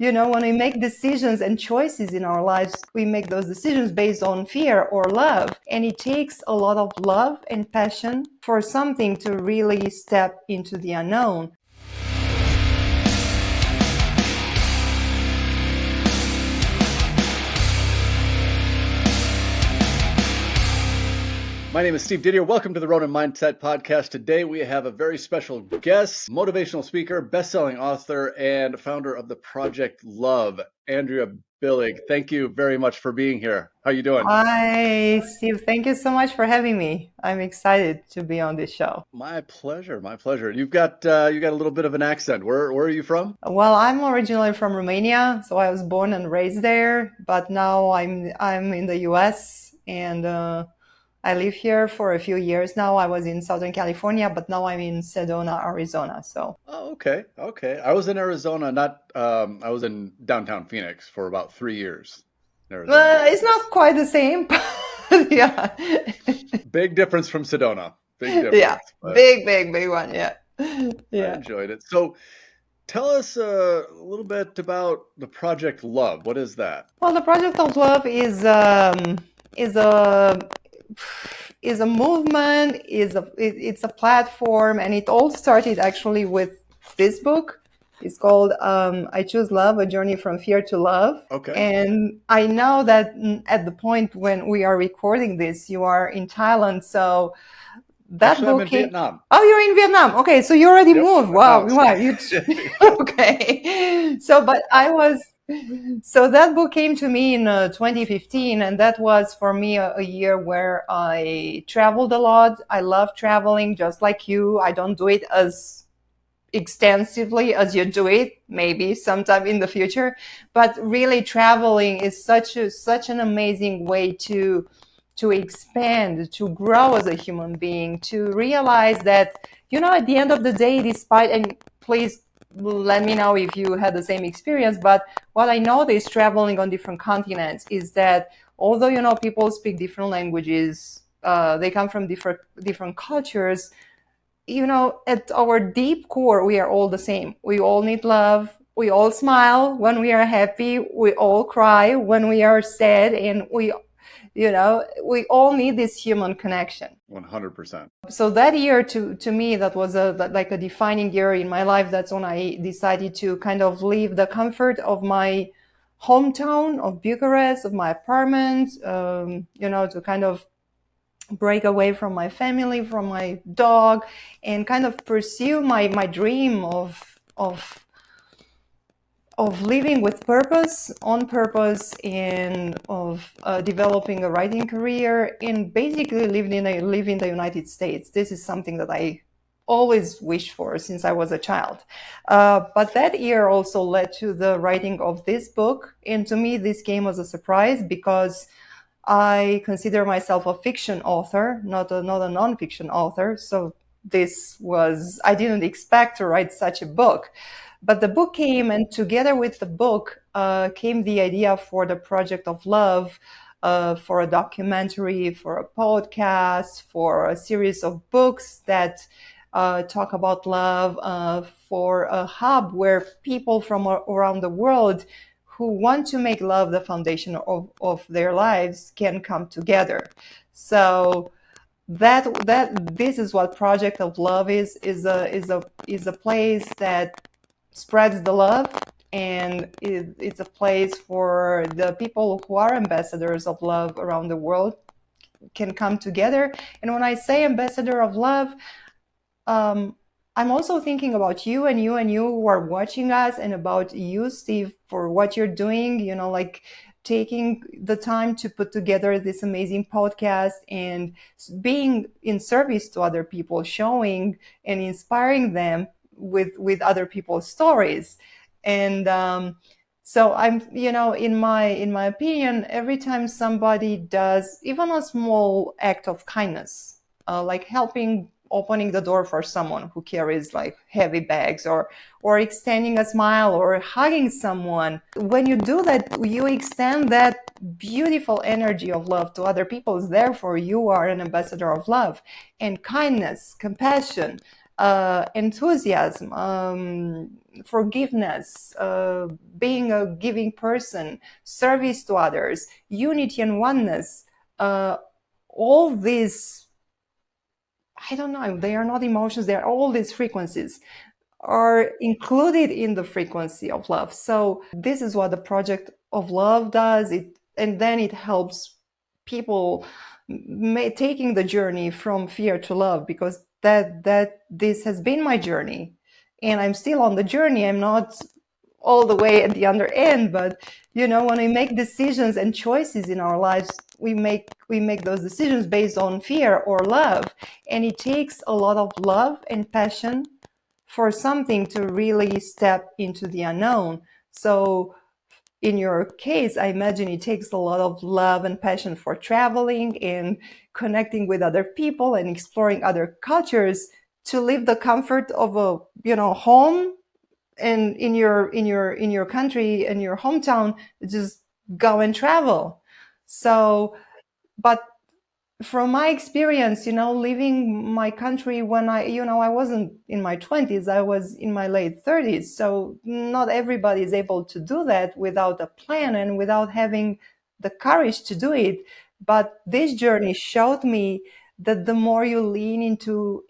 When we make decisions and choices in our lives, we make those decisions based on fear or love. And it takes a lot of love and passion for something to really step into the unknown. My name is Steve Didier. Welcome to the Ronin Mindset podcast. Today we have a very special guest, motivational speaker, best-selling author, and founder of the Project Love, Andreea Billig. Thank you very much for being here. How are you doing? Hi, Steve. Thank you so much for having me. I'm excited to be on this show. My pleasure. My pleasure. You've got a little bit of an accent. Where are you from? Well, I'm originally from Romania, so I was born and raised there, but now I'm in the US and I live here for a few years now. I was in Southern California, but now I'm in Sedona, Arizona. Oh, okay. I was in Arizona, I was in downtown Phoenix for about 3 years in Arizona. It's not quite the same, but yeah. Big difference from Sedona. Big difference. Yeah, big one. Yeah. I enjoyed it. So tell us a little bit about the Project Love. What is that? Well, the Project of Love is a movement, it's a platform, and it all started actually with this book. It's called I Choose Love, A Journey from Fear to Love. Okay. And I know that at the point when we are recording this, you are in Thailand, so that Actually, book I'm in Vietnam. Oh, you're in Vietnam. Okay, so you already moved. Wow. Okay. So that book came to me in 2015, and that was for me a year where I traveled a lot. I love traveling, just like you. I don't do it as extensively as you do it, maybe sometime in the future. But really, traveling is such an amazing way to expand, to grow as a human being, to realize that, at the end of the day, and please let me know if you had the same experience, but what I noticed traveling on different continents is that although, people speak different languages, they come from different cultures, at our deep core, we are all the same. We all need love. We all smile when we are happy. We all cry when we are sad, and we all need this human connection. 100%. So that year, to me, that was like a defining year in my life. That's when I decided to kind of leave the comfort of my hometown of Bucharest, of my apartment, to kind of break away from my family, from my dog, and kind of pursue my dream of living with purpose, on purpose, and of developing a writing career, and basically live in the United States. This is something that I always wished for since I was a child. But that year also led to the writing of this book. And to me, this came as a surprise because I consider myself a fiction author, not a non-fiction author. So I didn't expect to write such a book. But the book came, and together with the book came the idea for the Project of Love, for a documentary, for a podcast, for a series of books that talk about love, for a hub where people from around the world who want to make love the foundation of their lives can come together. So this is what Project of Love is a place that spreads the love, and it's a place for the people who are ambassadors of love around the world can come together. And when I say ambassador of love, I'm also thinking about you who are watching us, and about you, Steve, for what you're doing, like taking the time to put together this amazing podcast and being in service to other people, showing and inspiring them with other people's stories. And so I'm, in my opinion, every time somebody does even a small act of kindness, like opening the door for someone who carries like heavy bags, or extending a smile, or hugging someone, when you do that, you extend that beautiful energy of love to other people. Therefore, you are an ambassador of love and kindness, compassion. enthusiasm, forgiveness, being a giving person, service to others, unity and oneness. All these, I don't know, they are not emotions, they are all these frequencies are included in the frequency of love. So this is what the project of love does. And then it helps people taking the journey from fear to love, because that this has been my journey, and I'm still on the journey. I'm not all the way at the other end, but when we make decisions and choices in our lives, we make those decisions based on fear or love, and it takes a lot of love and passion for something to really step into the unknown. So in your case, I imagine it takes a lot of love and passion for traveling and connecting with other people and exploring other cultures to live the comfort of a home, and in your country, in your hometown, just go and travel. So, but from my experience, leaving my country when I wasn't in my 20s, I was in my late 30s. So not everybody is able to do that without a plan and without having the courage to do it. But this journey showed me that the more you lean into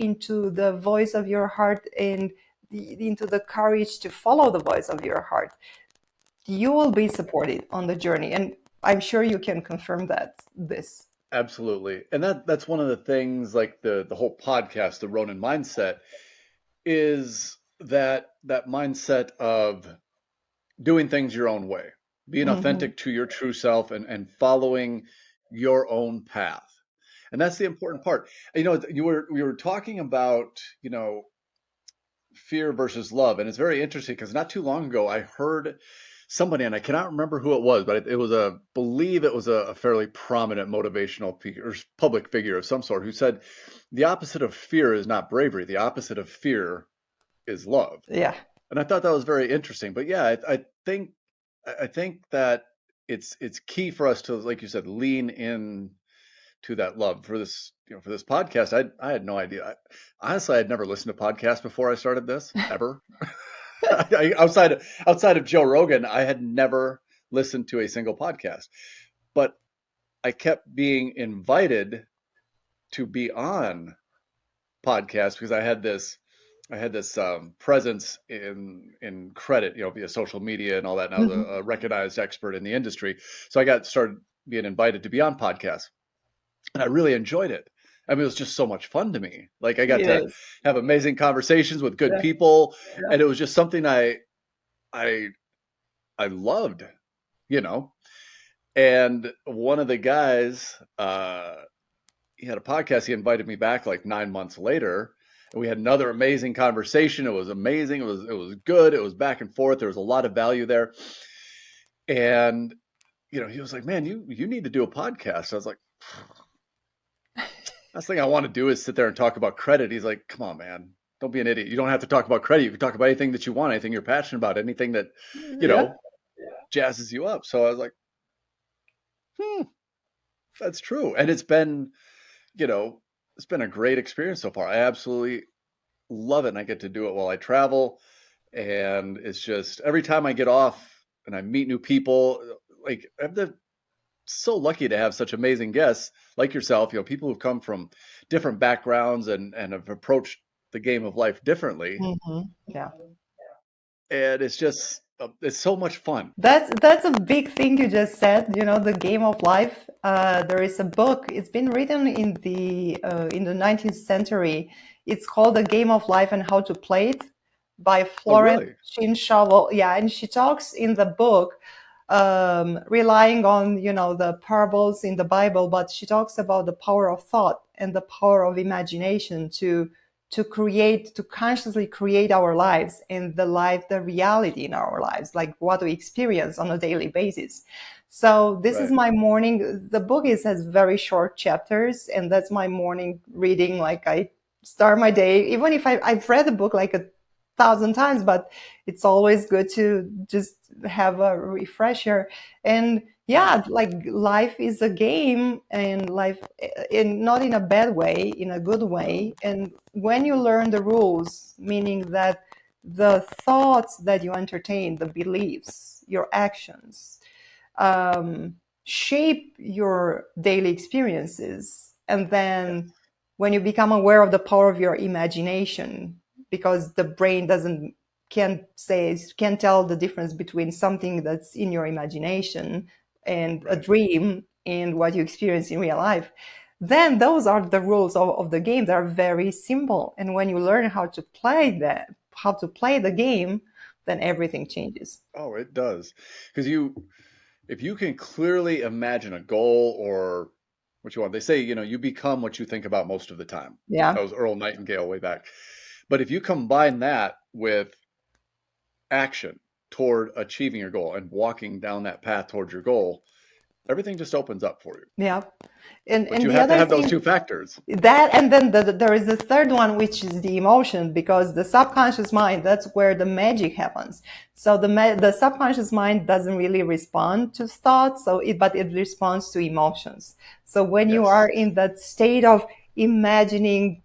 the voice of your heart and into the courage to follow the voice of your heart, you will be supported on the journey. And I'm sure you can confirm this. Absolutely. And that's one of the things, like the whole podcast, the Ronin Mindset, is that mindset of doing things your own way, being Hmm. authentic to your true self, and following your own path. And that's the important part. We were talking about, fear versus love. And it's very interesting because not too long ago, I heard somebody, and I cannot remember who it was, but it was believe it was a fairly prominent motivational or public figure of some sort, who said the opposite of fear is not bravery. The opposite of fear is love. Yeah. And I thought that was very interesting. But yeah, I think that it's key for us to, like you said, lean in to that love for this, for this podcast. I had no idea. Honestly, I'd never listened to podcasts before I started this, ever. Outside of Joe Rogan, I had never listened to a single podcast. But I kept being invited to be on podcasts because I had this presence in credit, via social media and all that. And I was Mhm. a recognized expert in the industry, so I got started being invited to be on podcasts, and I really enjoyed it. I mean, it was just so much fun to me. Like, I got It to is. have amazing conversations with good Yeah. people, Yeah. and it was just something I I loved, you know. And one of the guys, he had a podcast. He invited me back like 9 months later, and we had another amazing conversation. It was amazing. It was good. It was back and forth. There was a lot of value there. And he was like, "Man, you need to do a podcast." I was like, "Last thing I want to do is sit there and talk about credit." He's like, "Come on, man. Don't be an idiot. You don't have to talk about credit. You can talk about anything that you want, anything you're passionate about, anything that, you Yeah. know, jazzes you up." So I was like, "Hmm, that's true." And you know, it's been a great experience so far. I absolutely love it, and I get to do it while I travel. And it's just every time I get off and I meet new people, like, so lucky to have such amazing guests like yourself, people who've come from different backgrounds and have approached the game of life differently. Yeah. And it's so much fun. That's a big thing you just said. The game of life. There is a book. It's been written in the 19th century. It's called The Game of Life and How to Play It by Oh, Florence really? Shin Shovel. Yeah, and she talks in the book, relying on the parables in the Bible, but she talks about the power of thought and the power of imagination to consciously create our lives and the reality in our lives, like what we experience on a daily basis. So this is Right. my morning. The book has very short chapters, and that's my morning reading. Like, I start my day, even if I've read the book like thousand times, but it's always good to just have a refresher. And Yeah. yeah, like life is a game, and life in not in a bad way, in a good way. And when you learn the rules, meaning that the thoughts that you entertain, the beliefs, your actions, um, shape your daily experiences. And Yes. then when you become aware of the power of your imagination, because the brain doesn't can't tell the difference between something that's in your imagination and a Right. dream and what you experience in real life, then those are the rules of the game. They're very simple, and when you learn how to play the game, then everything changes. Oh, it does. Because if you can clearly imagine a goal or what you want, they say, you become what you think about most of the time. Yeah. That was Earl Nightingale way back. But if you combine that with action toward achieving your goal and walking down that path towards your goal, everything just opens up for you. Yeah. and But and you the have to other have those two thing, factors. that, and then there is the third one, which is the emotion, because the subconscious mind, that's where the magic happens. So the subconscious mind doesn't really respond to thoughts, but it responds to emotions. So when you Yes, are in that state of imagining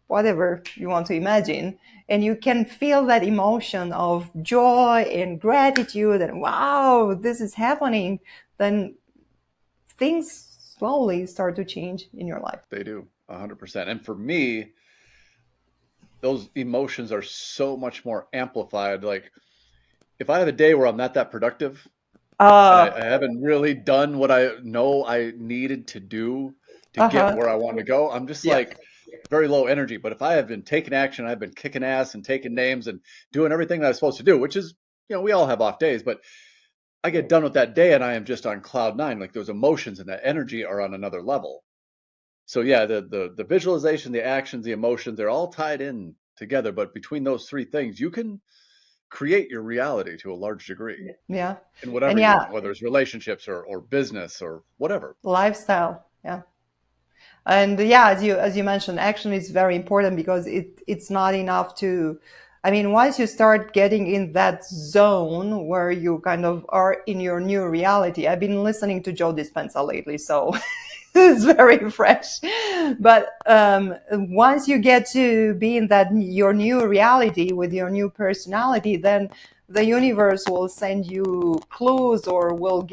whatever you want to imagine, and you can feel that emotion of joy and gratitude and wow, this is happening, then things slowly start to change in your life. they do, 100%. And for me, those emotions are so much more amplified. Like if I have a day where I'm not that productive and I, Uh, I haven't really done what I know I needed to do to get uh-huh. where I want to go, I'm just Yeah. like very low energy. But if I have been taking action, I've been kicking ass and taking names and doing everything that I'm supposed to do, which is, we all have off days, but I get done with that day and I am just on cloud nine. Like those emotions and that energy are on another level. So yeah, the visualization, the actions, the emotions, they're all tied in together. But between those three things, you can create your reality to a large degree Yeah. in And whatever you yeah, want, whether it's relationships or business or whatever. lifestyle. Yeah. And yeah, as you mentioned, action is very important, because it's not enough to, I mean, once you start getting in that zone where you kind of are in your new reality. I've been listening to Joe Dispenza lately, so it's very fresh. But once you get to be in that your new reality with your new personality, then the universe will send you clues, or will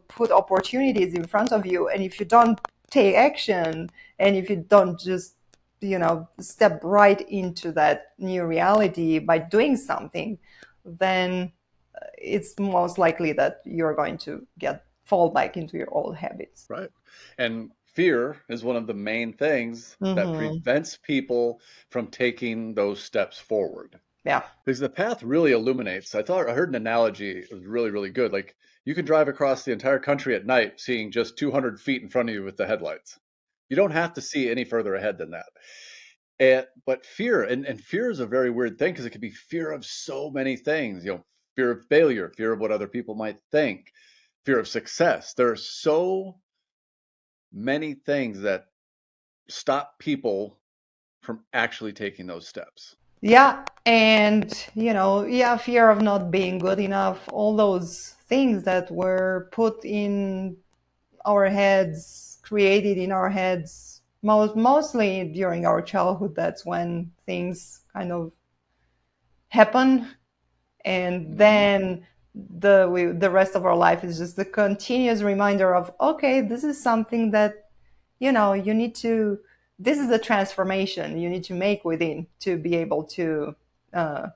put opportunities in front of you. And if you don't take action, and if you don't just step right into that new reality by doing something, then it's most likely that you're going to get fall back into your old habits. Right. And fear is one of the main things that Hmm. prevents people from taking those steps forward. Yeah. Because the path really illuminates. I heard an analogy, it was really, really good. Like you can drive across the entire country at night seeing just 200 feet in front of you with the headlights. You don't have to see any further ahead than that. But fear, and fear is a very weird thing because it can be fear of so many things, fear of failure, fear of what other people might think, fear of success. There are so many things that stop people from actually taking those steps. Yeah. And yeah, fear of not being good enough, all those things that were put in our heads, created in our heads, mostly during our childhood. That's when things kind of happen. And Hmm. then the rest of our life is just the continuous reminder of, okay, this is something that you need to, this is the transformation you need to make within to be able uh,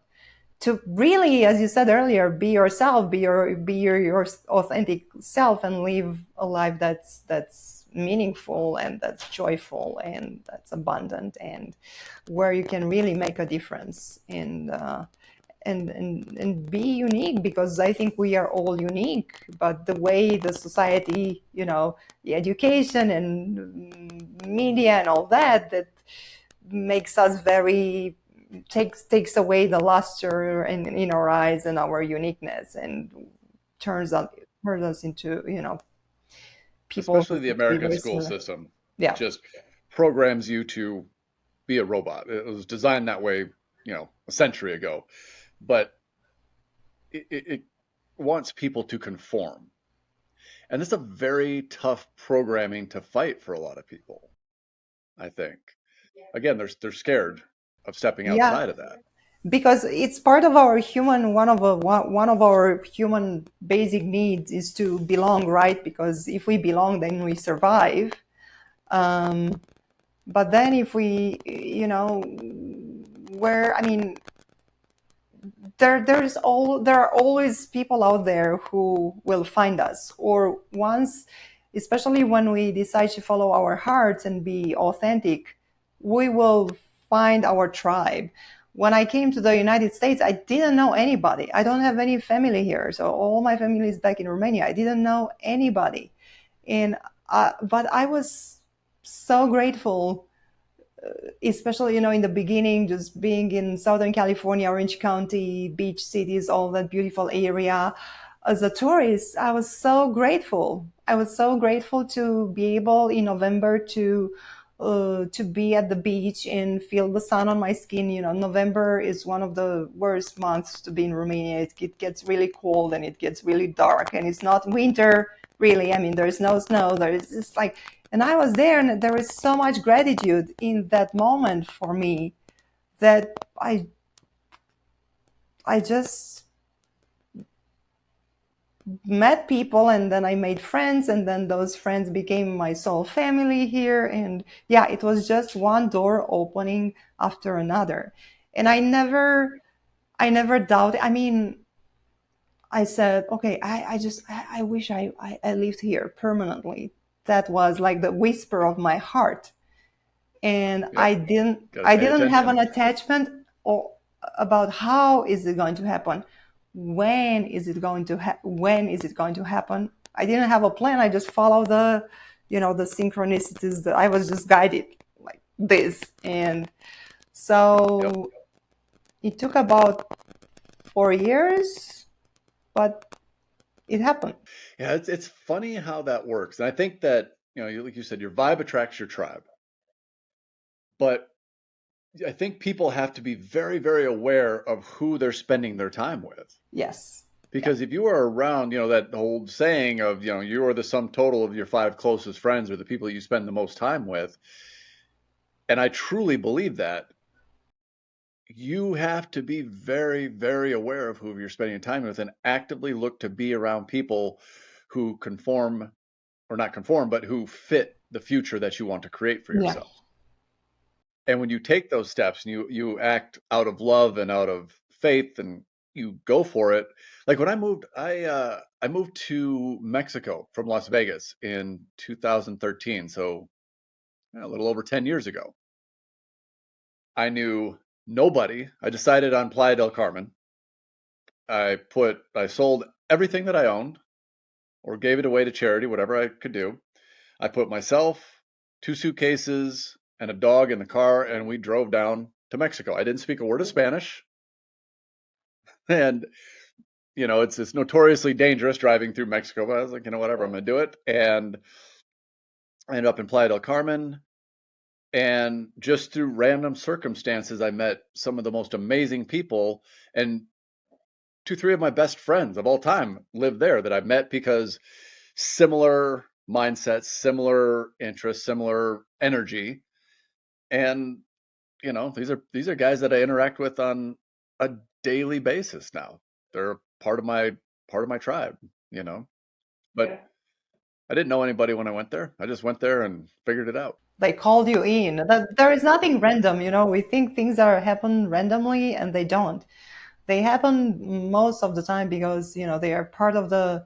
to really, as you said earlier, be yourself, be your authentic self, and live a life that's meaningful, and that's joyful, and that's abundant, and where you can really make a difference, and be unique, because I think we are all unique. But the way the society, the education and media and all that makes us very, takes away the luster in our eyes and our uniqueness, and turns us into people who Especially the seem to be American very school similar. system Yeah. just programs you to be a robot. It was designed that way, a century ago, but it wants people to conform. And it's a very tough programming to fight for a lot of people, I think. Again, they're scared of stepping Yeah, outside of that. because it's part of our human one of our human basic needs is to belong, right? Because if we belong, then we survive. Um, but then if we, where I mean, there are always people out there who will find us, or once, especially when we decide to follow our hearts and be authentic, we will find our tribe. When I came to the United States, I didn't know anybody. I don't have any family here, so all my family is back in Romania. I didn't know anybody, and but I was so grateful, especially in the beginning, just being in Southern California, Orange County, beach cities, all that beautiful area. As a tourist, I was so grateful. I was so grateful to be able in November to be at the beach and feel the sun on my skin. November is one of the worst months to be in Romania. It gets really cold and it gets really dark, and it's not winter really. I mean, there's no snow. There's just like, and I was there, and there is so much gratitude in that moment for me that I just met people, and then I made friends, and then those friends became my soul family here. And yeah, it was just one door opening after another. And I never doubted. I mean, I said, okay, I wish I lived here permanently. That was like the whisper of my heart. And Yep. I didn't Got to I pay didn't have an attention. attachment or about how is it going to happen, when is it going to happen. I didn't have a plan. I just follow the synchronicities that I was just guided like this. And Yep. so it took about 4 years, but it happened. Yeah, it's funny how that works. And I think that, like you said, your vibe attracts your tribe. But I think people have to be very, very aware of who they're spending their time with. Yes. Yeah. Because if you are around, that old saying of, you are the sum total of your five closest friends or the people you spend the most time with. And I truly believe that you have to be very, very aware of who you're spending your time with and actively look to be around people who conform or not conform, but who fit the future that you want to create for Yeah. yourself. And when you take those steps and you act out of love and out of faith and you go for it, like when I moved to Mexico from Las Vegas in 2013, so a little over 10 years ago. I knew nobody. I decided on Playa del Carmen. I sold everything that I owned or gave it away to charity, whatever I could do. I put myself, two suitcases, and a dog in the car, and we drove down to Mexico. I didn't speak a word of Spanish, and it's notoriously dangerous driving through Mexico. But I was like, whatever, I'm gonna do it. And I ended up in Playa del Carmen, and just through random circumstances, I met some of the most amazing people, and two, three of my best friends of all time live there that I've met because similar mindsets, similar interests, similar energy. And these are guys that I interact with on a daily basis now. They're part of my tribe, you know. But I didn't know anybody when I went there. I just went there and figured it out. They called you in. That there is nothing random. We think things are happen randomly, and they don't. They happen most of the time because they are part of the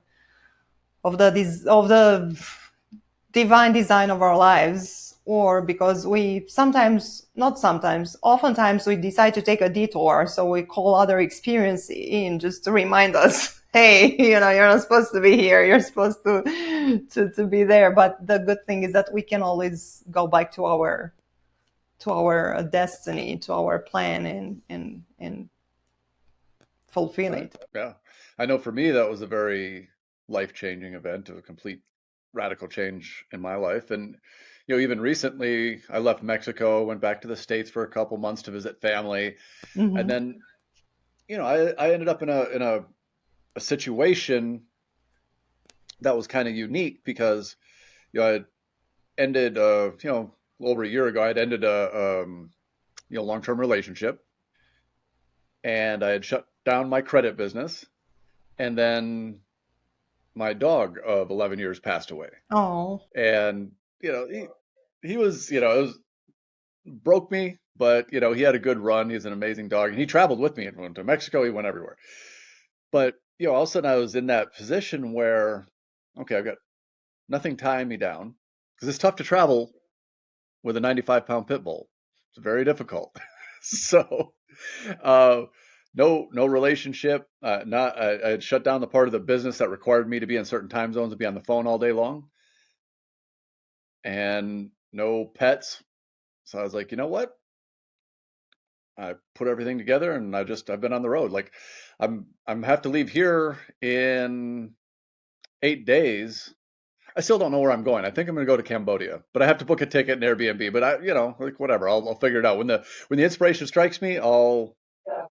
divine design of our lives, or because we sometimes, not sometimes, oftentimes we decide to take a detour, so we call other experience in just to remind us, hey, you're not supposed to be here, you're supposed to be there. But the good thing is that we can always go back to our destiny, to our plan, and fulfill Right? it. Yeah. I know for me that was a very life-changing event, a complete radical change in my life. And, even recently I left Mexico, went back to the States for a couple months to visit family. And Hmm. then, I ended up in a situation that was kind of unique because, I ended, over a year ago, I'd ended a long-term relationship, and I had shut down my credit business. And then my dog of 11 years passed away. Oh. And, he was, it was broke me, but, he had a good run. He's an amazing dog. And he traveled with me and went to Mexico. He went everywhere. But, all of a sudden I was in that position where, okay, I've got nothing tying me down because it's tough to travel with a 95-pound pit bull. It's very difficult. So, uh, no relationship. Not I had shut down the part of the business that required me to be in certain time zones and be on the phone all day long, and no pets. So I was like, you know what? I put everything together, and I've been on the road. Like, I'm have to leave here in 8 days. I still don't know where I'm going. I think I'm going to go to Cambodia, but I have to book a ticket and Airbnb. But like whatever, I'll figure it out. When the inspiration strikes me, I'll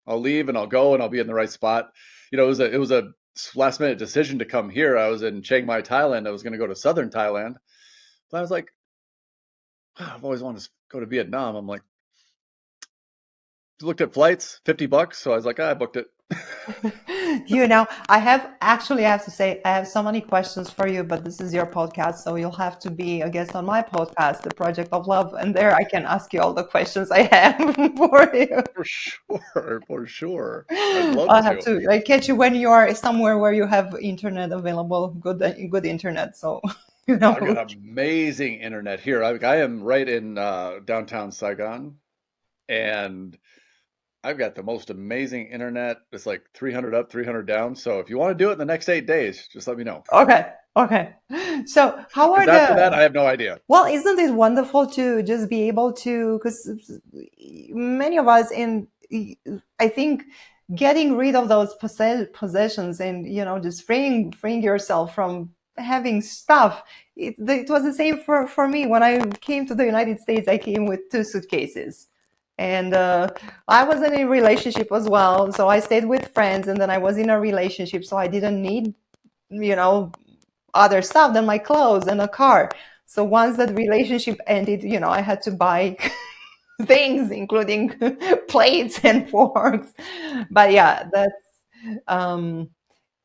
leave and I'll go and I'll be in the right spot. It was a last minute decision to come here. I was in Chiang Mai, Thailand. I was going to go to southern Thailand, but I was like, "Ah, I've always wanted to go to Vietnam." I'm like, looked at flights, $50, so I was like, I booked it. I have to say, I have so many questions for you, but this is your podcast, so you'll have to be a guest on my podcast, The Project of Love, and there I can ask you all the questions I have for you. For sure, for sure. I'd love I'll have to. to catch you when you are somewhere where you have internet available, good internet. So, you I've know. got amazing internet here. I am right in downtown Saigon, and I've got the most amazing internet. It's like 300 up, 300 down. So if you want to do it in the next 8 days, just let me know. Okay, okay. So, how Because are after that, the I have no idea. Well, isn't it wonderful to just be able to, because many of us I think getting rid of those possessions and, just freeing yourself from having stuff. It was the same for me. When I came to the United States, I came with two suitcases. And I was in a relationship as well. So I stayed with friends and then I was in a relationship. So I didn't need, you know, other stuff than my clothes and a car. So once that relationship ended, I had to buy things, including plates and forks. But yeah, that's um,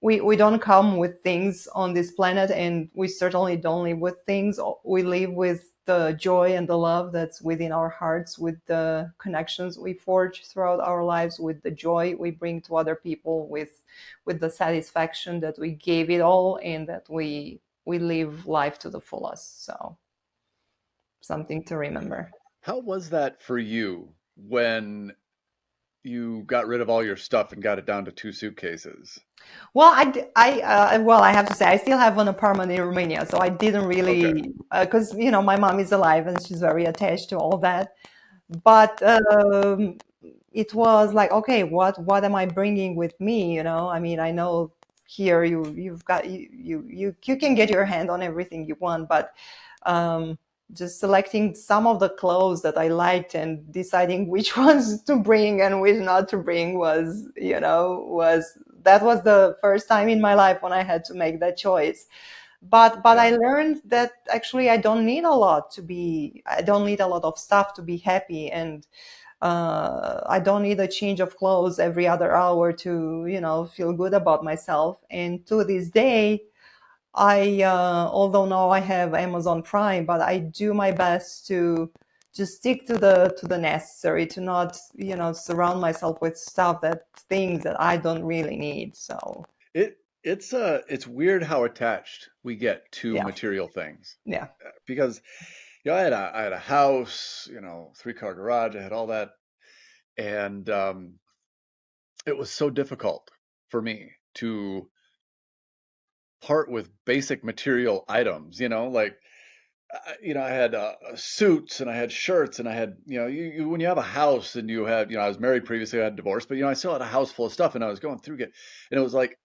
we don't come with things on this planet, and we certainly don't live with things. We live with the joy and the love that's within our hearts, with the connections we forge throughout our lives, with the joy we bring to other people, with the satisfaction that we gave it all, and that we live life to the fullest. So something to remember. How was that for you when you got rid of all your stuff and got it down to two suitcases? Well, I have to say, I still have an apartment in Romania, so I didn't Okay. really, because my mom is alive and she's very attached to all that. But it was like, okay, what am I bringing with me? I mean, I know here you've got you can get your hand on everything you want, but um, just selecting some of the clothes that I liked and deciding which ones to bring and which not to bring was that was the first time in my life when I had to make that choice. But I Yeah. learned that actually I don't need a lot of stuff to be happy, and I don't need a change of clothes every other hour to feel good about myself. And to this day, although now I have Amazon Prime, but I do my best to just stick to the necessary, to not surround myself with things that I don't really need. So It's weird how attached we get to yeah, material things. yeah. Because I had a house, 3-car garage, I had all that, and it was so difficult for me to part with basic material items, like I had suits and I had shirts and I had, when you have a house and you had, I was married previously, I had divorced, but I still had a house full of stuff and I was going through it, and it was like,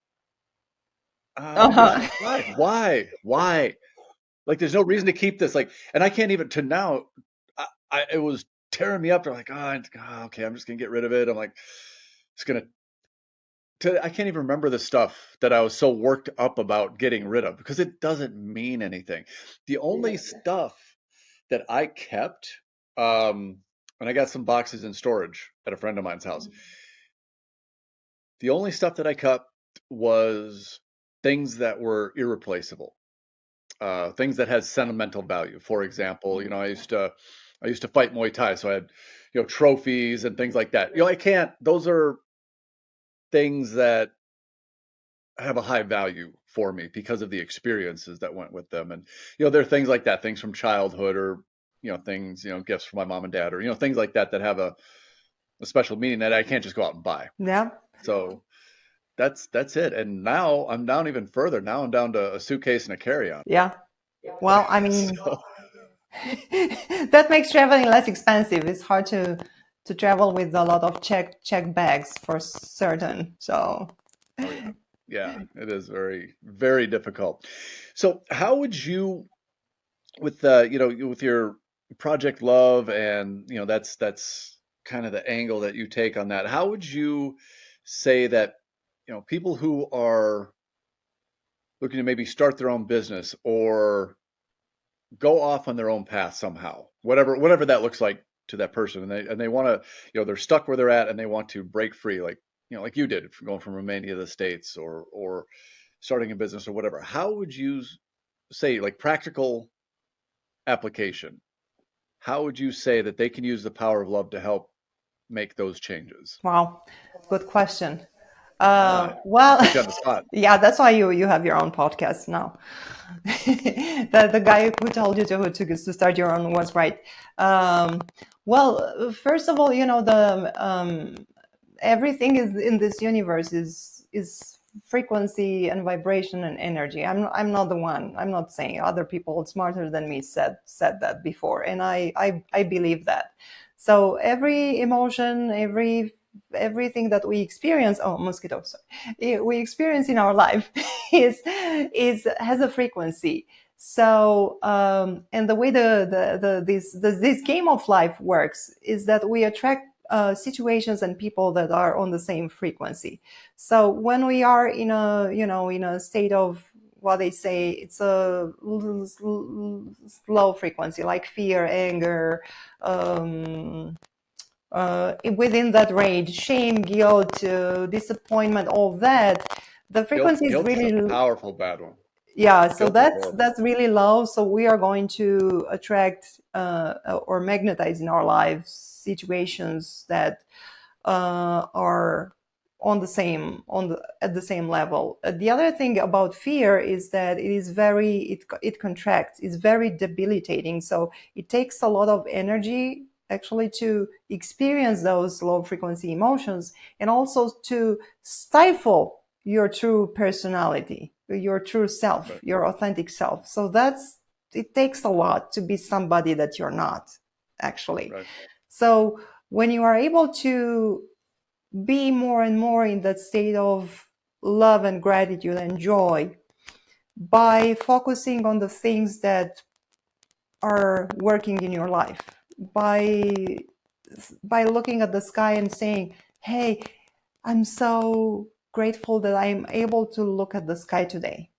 Uh-huh. why? Like there's no reason to keep this. Like, and I can't even to now. It was tearing me up. They're like, okay, I'm just gonna get rid of it. I'm like, it's gonna. I can't even remember the stuff that I was so worked up about getting rid of because it doesn't mean anything. The only stuff that I kept, and I got some boxes in storage at a friend of mine's house. The only stuff that I kept was things that were irreplaceable, things that had sentimental value. For example, I used to fight Muay Thai, so I had, trophies and things like that. I can't. Those are things that have a high value for me because of the experiences that went with them. And, there are things like that, things from childhood or, things, gifts from my mom and dad or, things like that that have a special meaning that I can't just go out and buy. Yeah. So that's it. And now I'm down even further. Now I'm down to a suitcase and a carry-on. Yeah. Well, I mean, So, that makes traveling less expensive. It's hard to travel with a lot of check bags for certain. So, oh yeah. Yeah, it is very, very difficult. So how would you, with with your Project Love and that's kind of the angle that you take on that. How would you say that, people who are looking to maybe start their own business or go off on their own path somehow, whatever that looks like to that person, and they want to, they're stuck where they're at and they want to break free, like like you did, from going from Romania to the States or starting a business or whatever. How would you say, like, practical application? How would you say that they can use the power of love to help make those changes? wow, good question. I Well, put you on the spot. yeah, that's why you have your own podcast now. The guy who told you to start your own was right. Well, first of all, the everything is in this universe is frequency and vibration and energy. I'm not the one. I'm not saying other people smarter than me said that before, and I believe that. So every emotion, everything that we experience, oh, mosquitoes, we experience in our life is has a frequency. So and the way this game of life works is that we attract situations and people that are on the same frequency. So when we are in a in a state of what they say, it's a low frequency like fear, anger, within that range, shame, guilt, disappointment, all that, the frequency is Guilt's a really, powerful bad one. yeah. So Guilt is horrible. that's really low. So we are going to attract or magnetize in our lives situations that are on the same at the same level. The other thing about fear is that it is it contracts. It's very debilitating. So it takes a lot of energy actually to experience those low frequency emotions and also to stifle your true personality, your true self, Right, your authentic self. So it takes a lot to be somebody that you're not actually. right, So when you are able to be more and more in that state of love and gratitude and joy by focusing on the things that are working in your life, by looking at the sky and saying, hey, I'm so grateful that I'm able to look at the sky today.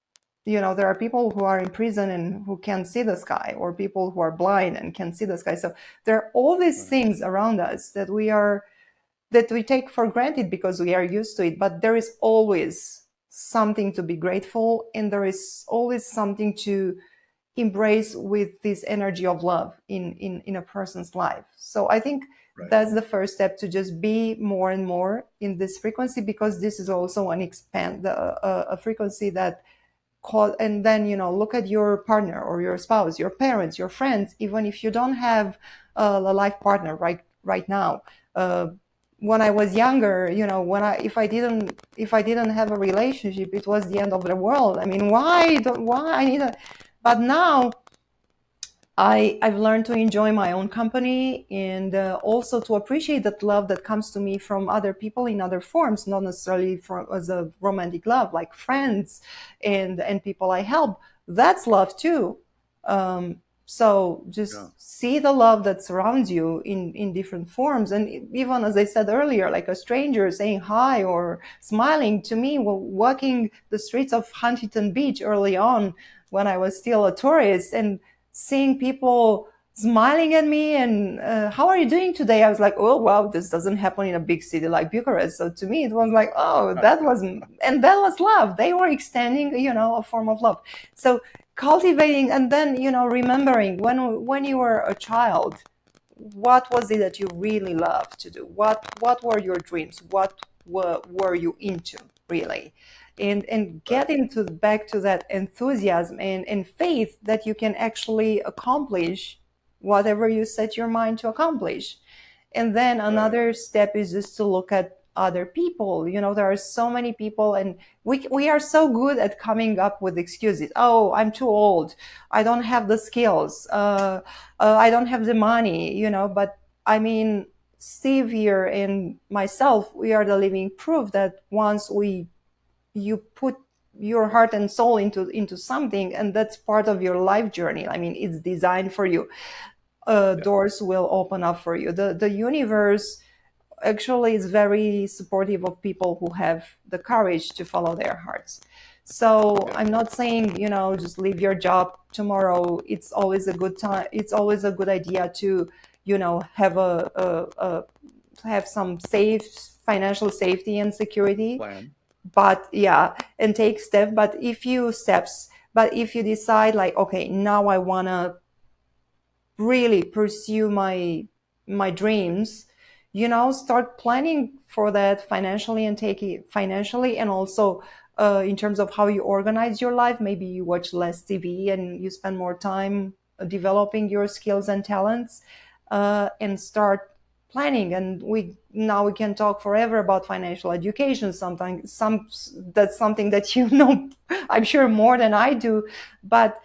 There are people who are in prison and who can't see the sky, or people who are blind and can see the sky. So there are all these right, things around us that we take for granted because we are used to it. But there is always something to be grateful, and there is always something to embrace with this energy of love in a person's life. So I think right, that's the first step, to just be more and more in this frequency, because this is also a frequency that call. And then look at your partner or your spouse, your parents, your friends, even if you don't have a life partner right now. When I was younger, when if I didn't have a relationship, it was the end of the world. I mean, why I need a. But now I've learned to enjoy my own company, and also to appreciate that love that comes to me from other people in other forms, not necessarily from as a romantic love, like friends and people I help. That's love too. So Yeah. just see the love that surrounds you in different forms. And even as I said earlier, like a stranger saying hi or smiling to me while walking the streets of Huntington Beach early on when I was still a tourist, and seeing people smiling at me and how are you doing today? I was like, oh wow, this doesn't happen in a big city like Bucharest. So to me it was like, oh, that was, and that was love. They were extending, a form of love. So cultivating, and then remembering when you were a child, what was it that you really loved to do, what were your dreams, what were you into really, and Right. get into back to that enthusiasm and faith that you can actually accomplish whatever you set your mind to accomplish. And then Right. another step is just to look at other people. There are so many people, and we are so good at coming up with excuses. Oh, I'm too old, I don't have the skills, I don't have the money, but I mean, Steve here and myself, we are the living proof that once you put your heart and soul into something, and that's part of your life journey. I mean, it's designed for you. Yeah. Doors will open up for you. The universe actually is very supportive of people who have the courage to follow their hearts. So Yeah. I'm not saying, just leave your job tomorrow. It's always a good time. It's always a good idea to, have have some safe financial safety and security. Plan. But yeah, and take steps. But if you decide like, okay, now I wanna really pursue my dreams, start planning for that financially, and take it financially, and also in terms of how you organize your life. Maybe you watch less TV and you spend more time developing your skills and talents, and start planning. And we can talk forever about financial education. Sometimes that's something that I'm sure more than I do. But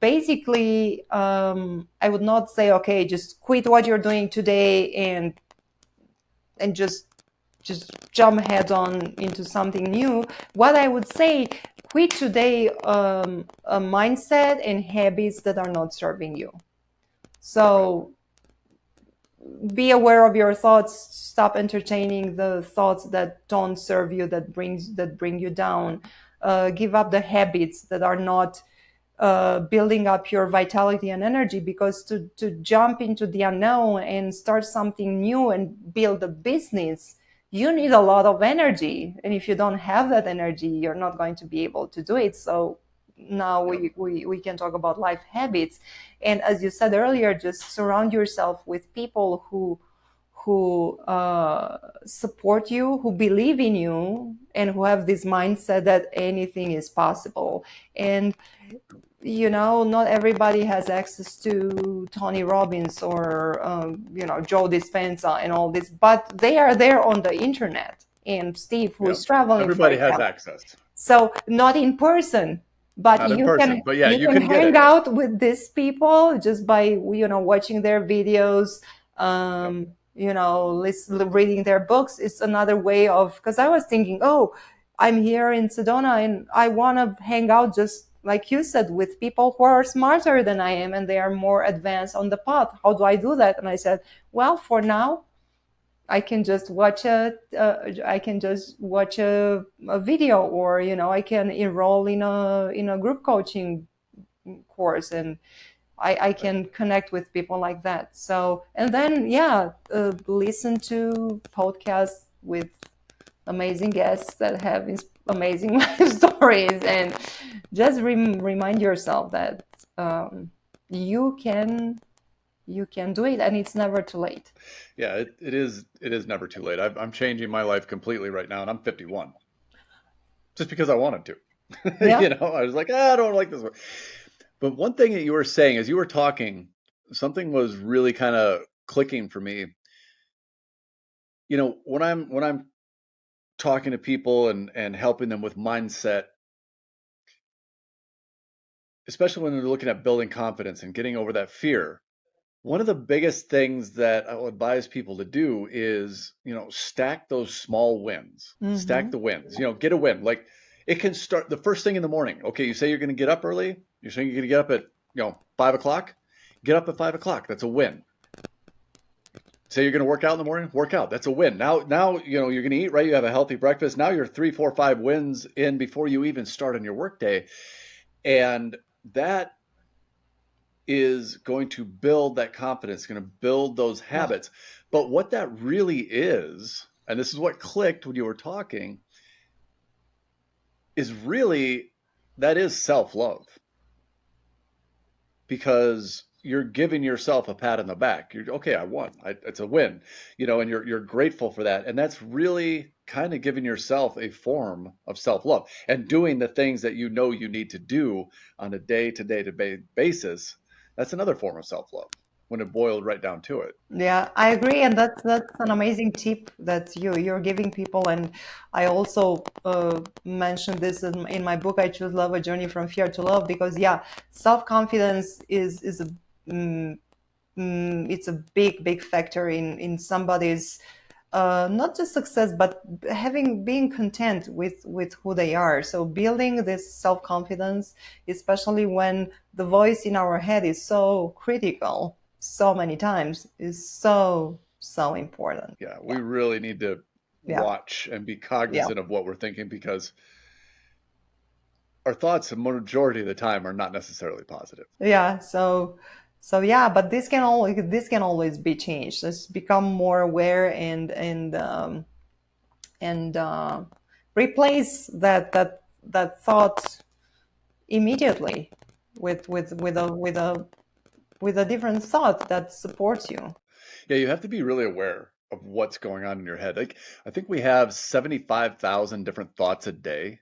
basically, I would not say, okay, just quit what you're doing today and just jump head on into something new. What I would say, quit today a mindset and habits that are not serving you. Right. So be aware of your thoughts. Stop entertaining the thoughts that don't serve you, that bring you down. Give up the habits that are not building up your vitality and energy, because to jump into the unknown and start something new and build a business, you need a lot of energy, and if you don't have that energy, you're not going to be able to do it. So now Yep. we can talk about life habits. And as you said earlier, just surround yourself with people who support you, who believe in you, and who have this mindset that anything is possible. And not everybody has access to Tony Robbins or Joe Dispenza and all this, but they are there on the internet. And Steve, who Yeah. is traveling, for Everybody has example, access. so not in person, but Not in you can person, but yeah, you you can can get hang it. out with these people just by watching their videos, Yep. reading their books. It's another way of, because I was thinking, oh, I'm here in Sedona and I want to hang out, just like you said, with people who are smarter than I am and they are more advanced on the path. How do I do that? And I said, well, for now I can just watch a video, or I can enroll in a group coaching course, and I Right. can connect with people like that. So, and then yeah, listen to podcasts with amazing guests that have amazing life stories, and just remind yourself that um, you can you can do it, and it's never too late. Yeah, it is never too late. I'm changing my life completely right now, and I'm 51, just because I wanted to. Yeah. I was like, I don't like this one. But one thing that you were saying as you were talking, something was really kind of clicking for me. When I'm talking to people and helping them with mindset, especially when they're looking at building confidence and getting over that fear. One of the biggest things that I will advise people to do is, stack those small wins. Stack Mm-hmm. the wins. Get a win. Like, it can start the first thing in the morning. Okay, you say you're going to get up early. You're saying you're going to get up at 5 o'clock, get up at 5 o'clock. That's a win. Say you're going to work out in the morning, work out. That's a win. Now, you're going to eat right. You have a healthy breakfast. Now you're 3, 4, 5 wins in before you even start on your workday. And that is going to build that confidence, going to build those Yeah. habits. But what that really is, and this is what clicked when you were talking, is really that is self-love, because you're giving yourself a pat on the back. You're okay, I won. It's a win, and you're grateful for that. And that's really kind of giving yourself a form of self-love and doing the things that you know you need to do on a day-to-day basis. That's another form of self-love when it boiled right down to it. Yeah, I agree, and that's an amazing tip that you're giving people. And I also mentioned this in my book, I Choose Love: A Journey from Fear to Love, because yeah, self-confidence is a mm, it's a big factor in somebody's not just success, but being content with who they are. So building this self-confidence, especially when the voice in our head is so critical so many times, is so important. Yeah, we Yeah, really need to yeah, watch and be yeah, cognizant of what we're thinking, because our thoughts, the majority of the time, are not necessarily positive. yeah. So yeah, but this can always be changed. Let's become more aware and replace that thought immediately with a different thought that supports you. Yeah, you have to be really aware of what's going on in your head. Like, I think we have 75,000 different thoughts a day.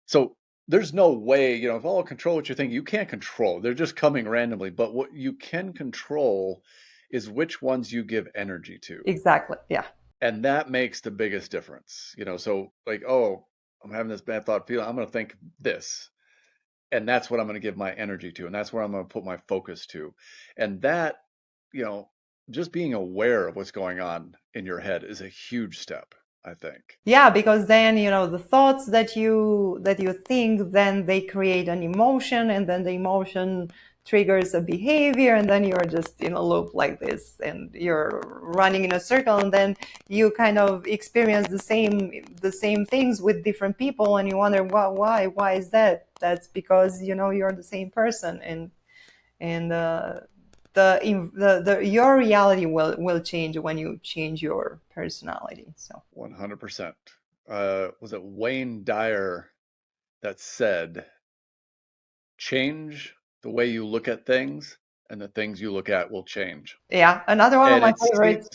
So there's no way, if all control what you're thinking, you can't control. They're just coming randomly. But what you can control is which ones you give energy to. Exactly. Yeah. And that makes the biggest difference. So like, oh, I'm having this bad thought feeling. I'm going to think this. And that's what I'm going to give my energy to. And that's where I'm going to put my focus to. And that, you know, just being aware of what's going on in your head is a huge step, I think. Yeah, because then the thoughts that you think, then they create an emotion, and then the emotion triggers a behavior, and then you're just in a loop like this, and you're running in a circle, and then you kind of experience the same things with different people, and you wonder why is that. That's because you're the same person, and your reality will change when you change your personality. So 100%. Was it Wayne Dyer that said, change the way you look at things, and the things you look at will change? yeah, another one of And my it favorites.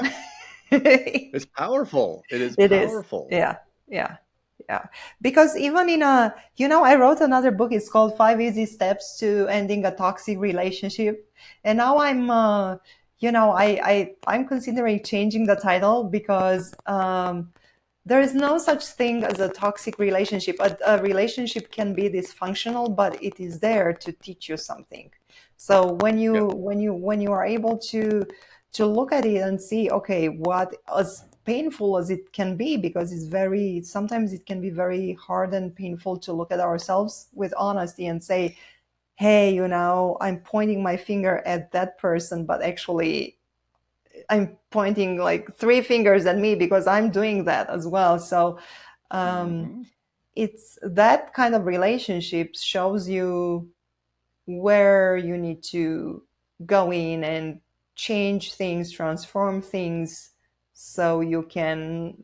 seems it's powerful. It is It is. powerful. Yeah, yeah, yeah. Because even I wrote another book. It's called Five Easy Steps to Ending a Toxic Relationship. And now I'm considering changing the title, because there is no such thing as a toxic relationship. A relationship can be dysfunctional, but it is there to teach you something. So Yeah, when you are able to look at it and see, okay, what, as painful as it can be, because sometimes it can be very hard and painful to look at ourselves with honesty and say, hey, I'm pointing my finger at that person, but actually I'm pointing like three fingers at me, because I'm doing that as well. So um, hmm it's that kind of relationship shows you where you need to go in and change things, transform things, so you can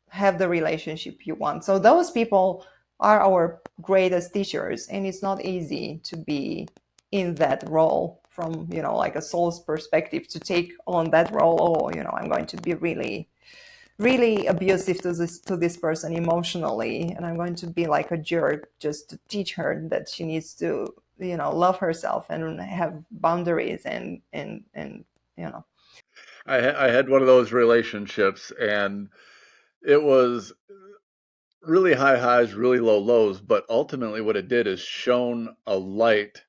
have the relationship you want. So those people are our greatest teachers, and it's not easy to be in that role from like a soul's perspective, to take on that role. Oh, I'm going to be really really abusive to this person emotionally, and I'm going to be like a jerk just to teach her that she needs to love herself and have boundaries and you know I had one of those relationships, and it was really high highs, really low lows. But ultimately, what it did is shone a light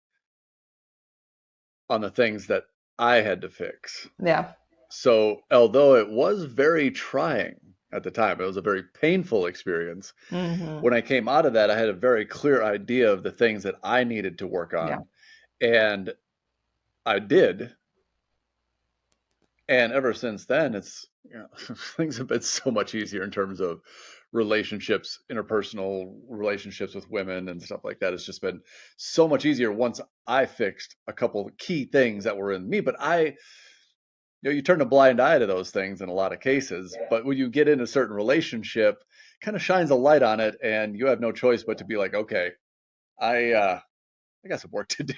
on the things that I had to fix. yeah. So, although it was very trying at the time, it was a very painful experience. Hmm. When I came out of that, I had a very clear idea of the things that I needed to work Yeah. on. And I did. And ever since then, things have been so much easier in terms of relationships, interpersonal relationships with women and stuff like that. It's just been so much easier once I fixed a couple of key things that were in me. But you turn a blind eye to those things in a lot of cases. But when you get in a certain relationship, kind of shines a light on it, and you have no choice but to be like, okay, I got some work to do,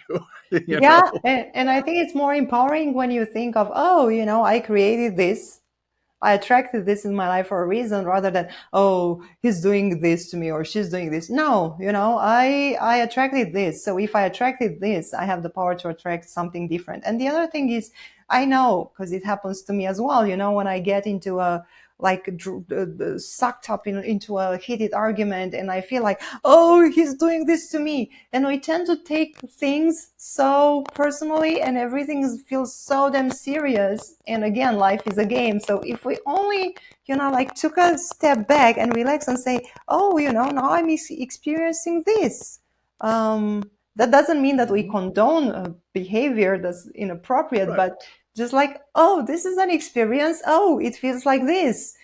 you Yeah, know? and I think it's more empowering when you think of, oh, I created this. I attracted this in my life for a reason rather than, oh, he's doing this to me or she's doing this. No, I attracted this. So if I attracted this, I have the power to attract something different. And the other thing is, I know because it happens to me as well, when I get into a like sucked up into a heated argument and I feel like, oh, he's doing this to me. And we tend to take things so personally and everything feels so damn serious. And again, life is a game. So if we only, like took a step back and relax and say, oh, now I'm experiencing this. That doesn't mean that we Mhm. condone behavior that's inappropriate, Right. but just like, oh, this is an experience. Oh, it feels like this.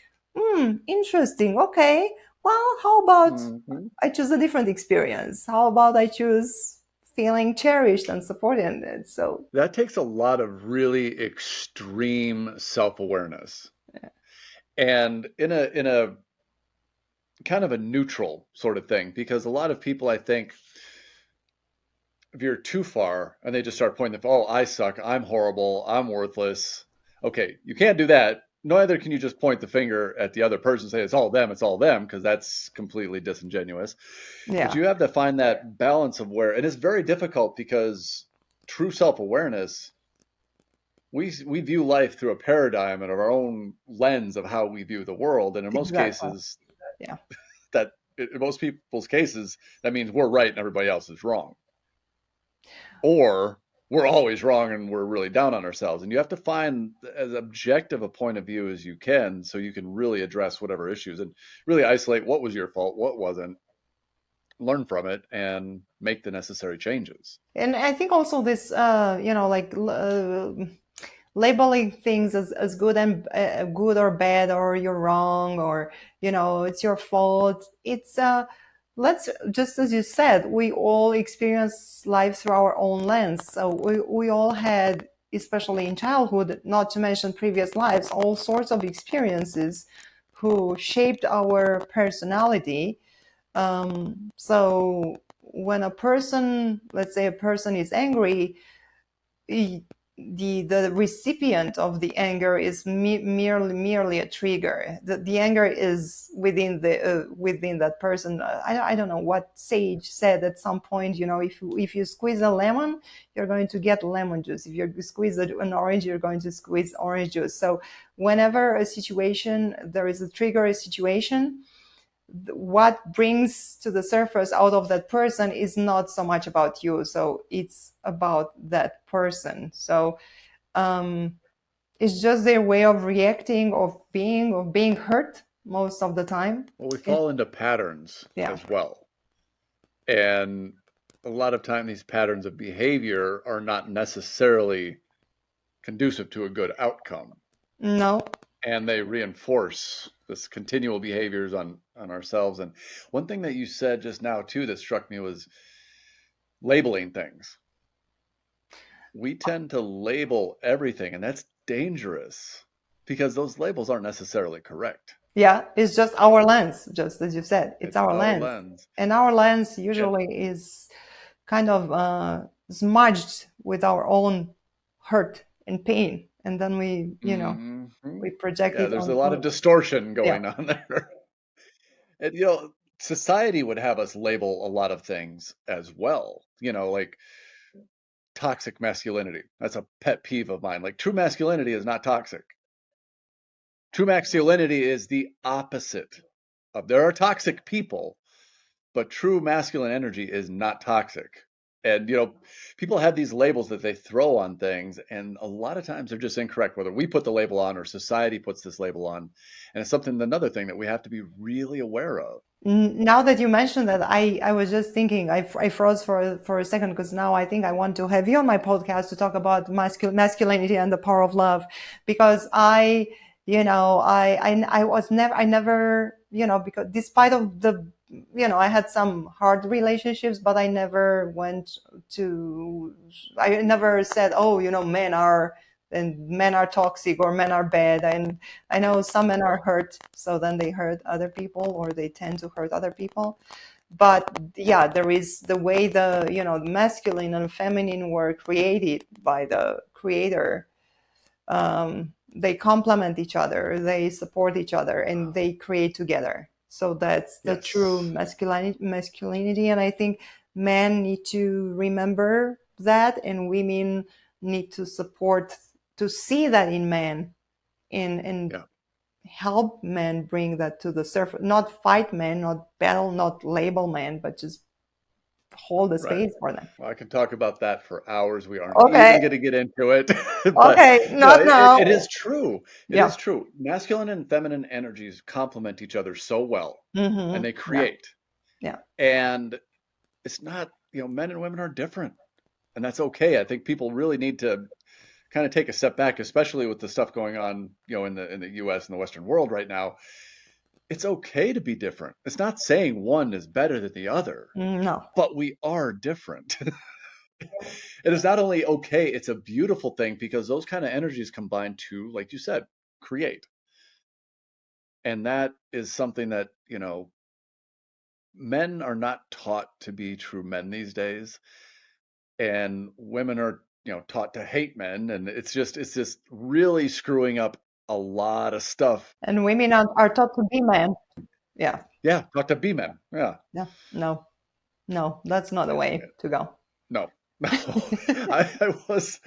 Interesting. Okay. Well, how about Hmm. I choose a different experience? How about I choose feeling cherished and supported? And so, That takes a lot of really extreme self-awareness. And in a kind of a neutral sort of thing, because a lot of people, I think, if you're too far and they just start pointing the, oh, I suck, I'm horrible, I'm worthless. Okay, you can't do that. Neither can you just point the finger at the other person and say it's all them, because that's completely disingenuous. But yeah, you have to find that balance of where, and it's very difficult because true self-awareness, we view life through a paradigm and of our own lens of how we view the world. And in most exactly. cases, Yeah. that in most people's cases, that means we're right and everybody else is wrong. Or we're always wrong and we're really down on ourselves. And you have to find as objective a point of view as you can so you can really address whatever issues and really isolate what was your fault, what wasn't, learn from it, and make the necessary changes. And I think also this, like labeling things as good and good or bad, or you're wrong, or it's your fault. It's let's just as you said, we all experience life through our own lens. So we all had, especially in childhood, not to mention previous lives, all sorts of experiences who shaped our personality. So when a person, let's say a person is angry, the recipient of the anger is merely a trigger. The anger is within that person. I don't know what sage said at some point. If you squeeze a lemon, you're going to get lemon juice. If you squeeze an orange, you're going to squeeze orange juice. So whenever a situation, there is a trigger situation, what brings to the surface out of that person is not so much about you, so it's about that person. So um, it's just their way of reacting, of being hurt most of the time. Well, we it, fall into patterns yeah. as well. And a lot of time, these patterns of behavior are not necessarily conducive to a good outcome. No. And they reinforce this continual behaviors on ourselves. And one thing that you said just now too that struck me was labeling things. We tend to label everything, and that's dangerous because those labels aren't necessarily correct. Yeah, it's just our lens, just as you said, it's It's our our lens. lens. And our lens And usually is kind of smudged with our own hurt and pain, and then we project yeah, it there's a on lot of others. distortion Yeah. going on there. And society would have us label a lot of things as well. Like toxic masculinity. That's a pet peeve of mine. Like true masculinity is not toxic. True masculinity is the opposite of there are toxic people, but true masculine energy is not toxic. And people have these labels that they throw on things, and a lot of times they're just incorrect, whether we put the label on or society puts this label on. And it's another thing that we have to be really aware of. Now that you mentioned that, I was just thinking, I froze for a second, because now I think I want to have you on my podcast to talk about masculinity and the power of love, because I was never, I never, because despite of the, I had some hard relationships, but I never I never said, oh, men are toxic or men are bad. And I know some men are hurt, so then they hurt other people, or they tend to hurt other people. But yeah, there is the way the masculine and feminine were created by the creator. They complement each other, they support each other, and they create together. So that's the true Yes. masculinity. And I think men need to remember that, and women need to support, to see that in men, and Yeah. help men bring that to the surface. Not fight men, not battle, not label men, but just hold the Right. space for them. Well, I could talk about that for hours. We aren't Okay. even going to get into it. But Okay, not it now. is true. It Yeah. is true. Masculine and feminine energies complement each other so well, and they Yeah. create. Yeah. And it's not, men and women are different, and that's okay. I think people really need to kind of take a step back, especially with the stuff going on, in the US and the Western world right now. It's okay to be different. It's not saying one is better than the other, No. but we are different. It is not only okay, it's a beautiful thing because those kind of energies combine to, like you said, create. And that is something that, men are not taught to be true men these days. And women are, taught to hate men. And it's just really screwing up a lot of stuff. And women are taught to be men. Yeah. Yeah, taught to be men. Yeah. Yeah. No. No, that's not the way to go. No, no. I was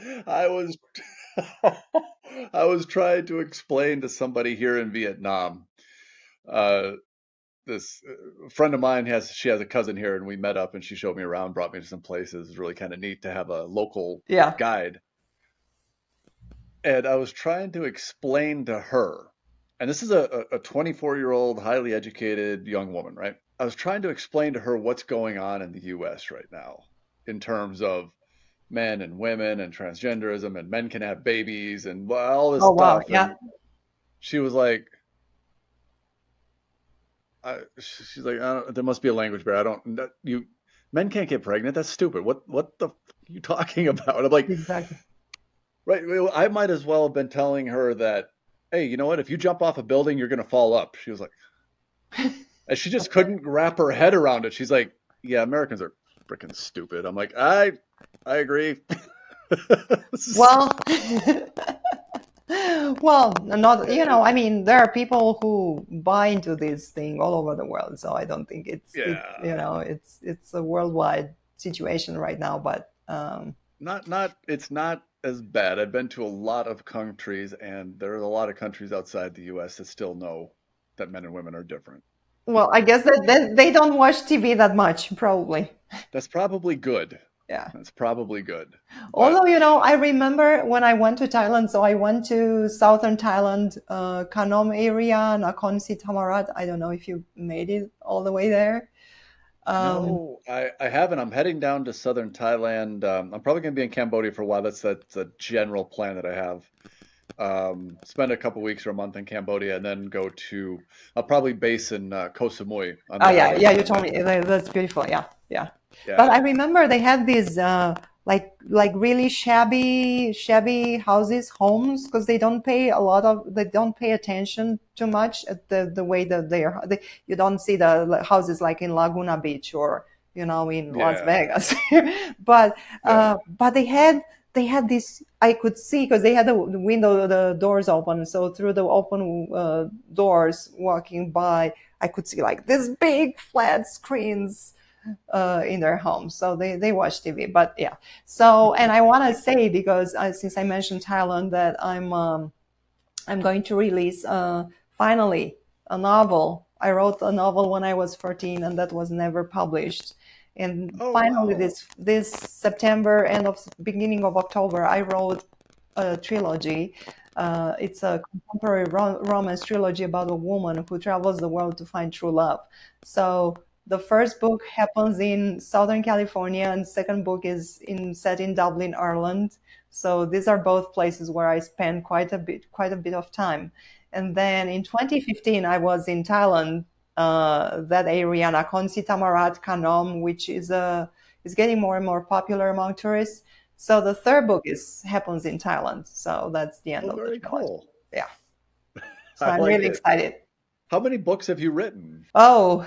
I was trying to explain to somebody here in Vietnam. Uh, this friend of mine she has a cousin here, and we met up, and she showed me around, brought me to some places. It's really kind of neat to have a local Yeah. guide. And I was trying to explain to her, and this is a 24-year-old, highly educated young woman, right? I was trying to explain to her what's going on in the US right now in terms of men and women and transgenderism and men can have babies and all this Oh wow. stuff. Yeah. And she was like, she's like, there must be a language barrier. I don't, you, men can't get pregnant. That's stupid. What the f are you talking about? I'm like, Exactly. right. Well, I might as well have been telling her that, hey, you know what? If you jump off a building, you're going to fall up. She was like, and she just couldn't wrap her head around it. She's like, yeah, Americans are freaking stupid. I'm like, I agree. Well, well, not, I mean, there are people who buy into this thing all over the world. So I don't think Yeah. it's a worldwide situation right now. But It's not as bad. I've been to a lot of countries, and there are a lot of countries outside the US that still know that men and women are different. well, I guess that they don't watch TV that much, probably. That's probably good. Yeah. That's probably good. But Although, I remember when I went to Thailand, so I went to southern Thailand, Kanom area, Nakhon Si Thammarat. I don't know if you made it all the way there. Um, no, I haven't. I'm heading down to southern Thailand. I'm probably going to be in Cambodia for a while. That's a general plan that I have. Spend a couple weeks or a month in Cambodia, and then I'll probably base in Koh Samui on the yeah, island, yeah, you and told me then that's beautiful. Yeah, yeah. But yeah, I remember they had these like really shabby houses, homes, because they don't pay attention too much at the way that you don't see the houses like in Laguna Beach, or in Las yeah, Vegas. but yeah, but they had this, I could see, because they had the window, the doors open, so through the open doors walking by, I could see like these big flat screens in their homes. So they watch TV. But yeah. So, and I want to say, because since I mentioned Thailand, that I'm going to release finally a novel. I wrote a novel when I was 14, and that was never published. And oh finally, wow, this September, beginning of October, I wrote a trilogy. It's a contemporary romance trilogy about a woman who travels the world to find true love. So the first book happens in Southern California, and second book is set in Dublin, Ireland. So these are both places where I spend quite a bit of time. And then in 2015, I was in Thailand, that area, Nakhon Si Thammarat, Kanom, which is getting more and more popular among tourists. So the third book is happens in Thailand. So that's the end Oh, of the very trilogy. cool. Yeah. So I I'm like really it. excited. How many books have you written? Oh,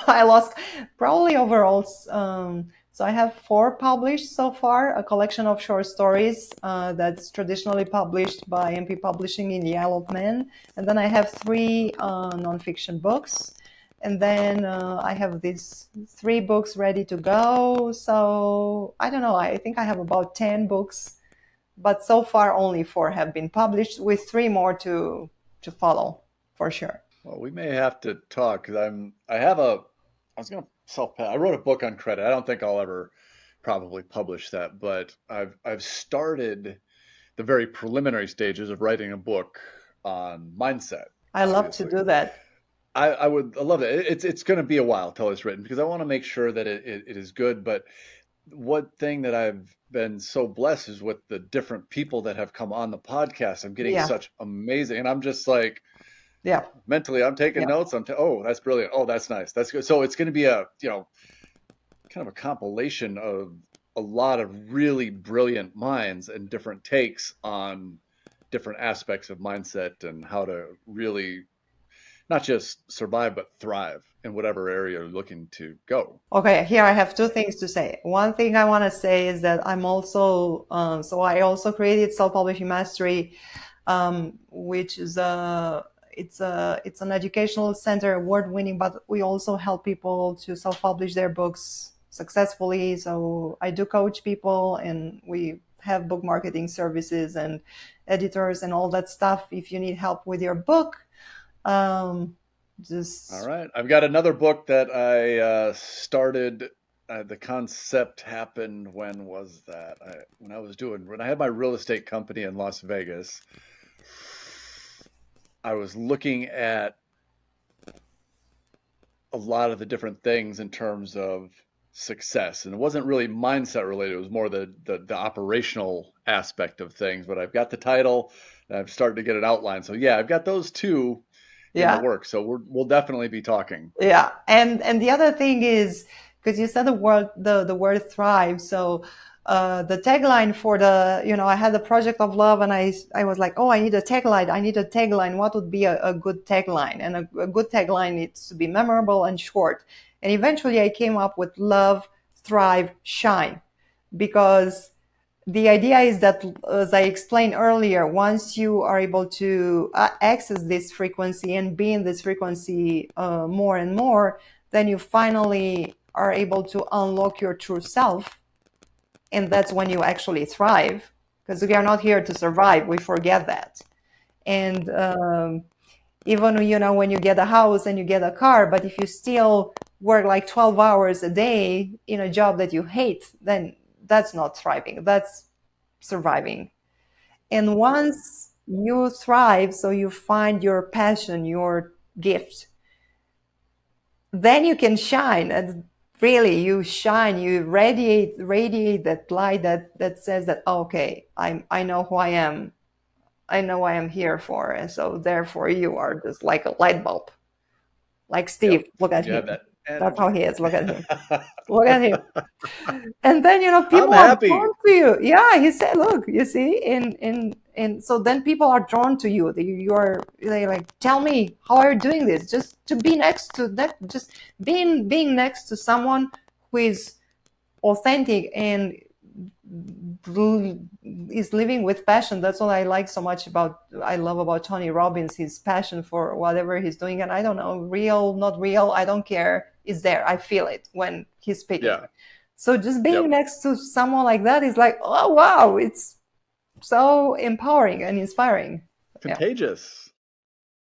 I lost probably overall. So I have four published so far, a collection of short stories that's traditionally published by MP Publishing in the Isle of Man. And then I have three nonfiction books. And then I have these three books ready to go. So I don't know, I think I have about 10 books, but so far only four have been published, with three more to follow for sure. Well, we may have to talk because I was gonna I wrote a book on credit. I don't think I'll ever probably publish that, but I've started the very preliminary stages of writing a book on mindset, I love to obviously. do that. I love it. It's going to be a while till it's written because I want to make sure that it is good. But one thing that I've been so blessed is with the different people that have come on the podcast. I'm getting Yeah, such amazing, and I'm just like yeah. mentally, I'm taking Yeah. notes. Oh, that's brilliant. Oh, that's nice. That's good. So it's going to be a, kind of a compilation of a lot of really brilliant minds and different takes on different aspects of mindset and how to really not just survive but thrive in whatever area you're looking to go. Okay, here I have two things to say. One thing I want to say is that so I also created Self Publishing Mastery, which is it's an educational center, award winning, but we also help people to self publish their books successfully. So I do coach people, and we have book marketing services and editors and all that stuff. If you need help with your book, um, All just right. I've got another book that I started. The concept happened when was that? When I had my real estate company in Las Vegas, I was looking at a lot of the different things in terms of success. And it wasn't really mindset related. It was more the operational aspect of things. But I've got the title and I've started to get an outline. So yeah, I've got those two in the yeah. works. So we'll definitely be talking. Yeah, and the other thing is, because you said the word thrive. So the tagline for I had the project of love, and I was like, oh, I need a tagline. I need a tagline. What would be a good tagline? And a good tagline needs to be memorable and short. And eventually, I came up with love, thrive, shine, because the idea is that, as I explained earlier, once you are able to access this frequency and be in this frequency more and more, then you finally are able to unlock your true self. And that's when you actually thrive, because we are not here to survive. We forget that. And even, when you get a house and you get a car, but if you still work like 12 hours a day in a job that you hate, then that's not thriving. That's surviving. And once you thrive, so you find your passion, your gift, then you can shine. And really, you shine, you radiate that light that says that, oh, okay, I know who I am. I know what I am here for. And so therefore you are just like a light bulb. Like Yep. Steve, look at You have him. that That's how energy. he is. Look at him. Look at him. And then, I'm people are happy. drawn to you. Yeah, he said, look, you see, and so then people are drawn to you. They like, tell me, how are you doing this? Just to be next to that, just being next to someone who is authentic and is living with passion. That's what I love about Tony Robbins, his passion for whatever he's doing. And I don't know, real, not real, I don't care. It's there. I feel it when he's speaking. Yeah. So just being Yep. next to someone like that is like, oh wow, it's so empowering and inspiring. Yeah. Contagious.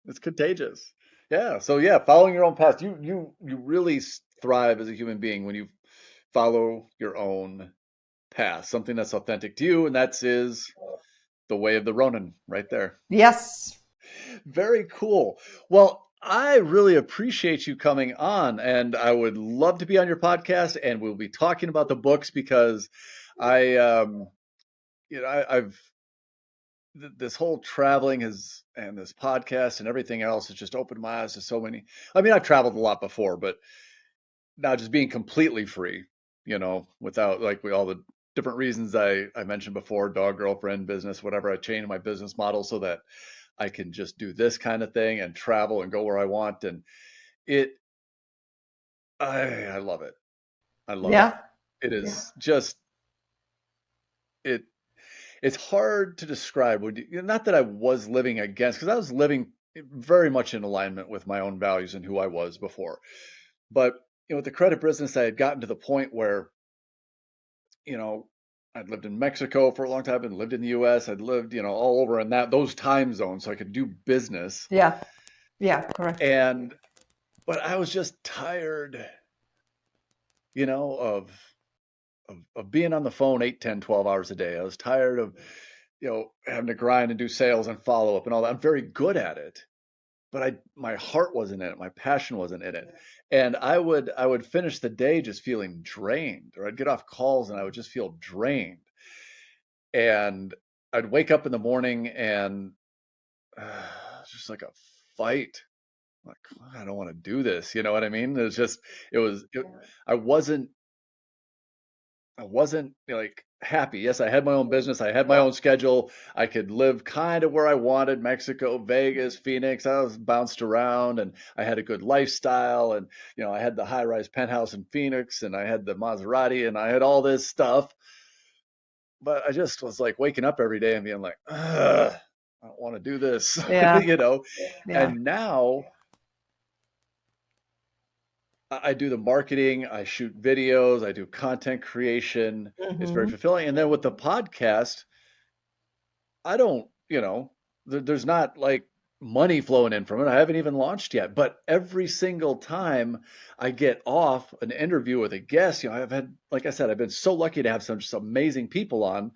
It's contagious. Yeah. So yeah, following your own path. You really thrive as a human being when you follow your own path, something that's authentic to you, and that's is the way of the Ronin right there. Yes. Very cool. Well, I really appreciate you coming on, and I would love to be on your podcast, and we'll be talking about the books because I, I've this whole traveling has and this podcast and everything else has just opened my eyes to so many. I mean, I've traveled a lot before, but now just being completely free, without like all the different reasons I mentioned before, dog, girlfriend, business, whatever. I changed my business model so that I can just do this kind of thing and travel and go where I want. And it, I love it. I love it. Yeah. It is just, it, it's hard to describe. Not that I was living against, because I was living very much in alignment with my own values and who I was before. But, with the credit business, I had gotten to the point where, you know, I'd lived in Mexico for a long time and lived in the US. I'd lived, all over in those time zones so I could do business. Yeah. Yeah. Correct. And but I was just tired, of being on the phone 8, 10, 12 hours a day. I was tired of, having to grind and do sales and follow up and all that. I'm very good at it, but my heart wasn't in it. My passion wasn't in it. And I would finish the day just feeling drained, or I'd get off calls and I would just feel drained. And I'd wake up in the morning and it's just like a fight. Like, I don't want to do this. You know what I mean? It was, it, I wasn't, I wasn't like happy. Yes, I had my own business. I had my own schedule. I could live kind of where I wanted, Mexico, Vegas, Phoenix. I was bounced around and I had a good lifestyle. And, I had the high rise penthouse in Phoenix and I had the Maserati and I had all this stuff. But I just was like waking up every day and being like, ugh, I don't want to do this, Yeah. Yeah. And now I do the marketing, I shoot videos, I do content creation. It's very Hmm. fulfilling. And then with the podcast, I don't, there's not like money flowing in from it. I haven't even launched yet, but every single time I get off an interview with a guest, I've had, like I said, I've been so lucky to have some just amazing people on,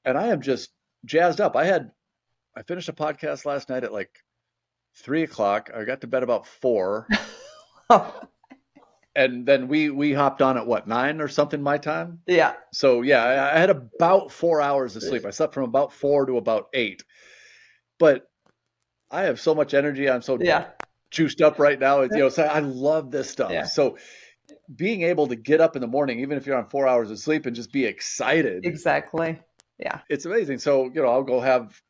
and I am just jazzed up. I finished a podcast last night at like 3 o'clock. I got to bed about 4, Oh, and then we hopped on at what, 9 or something my time. yeah. So yeah, I had about 4 hours of sleep. I slept from about 4 to about 8, but I have so much energy. I'm so Yeah. juiced up right now. So I love this stuff. Yeah. So being able to get up in the morning, even if you're on 4 hours of sleep, and just be excited, Exactly. Yeah. it's amazing. So, I'll go have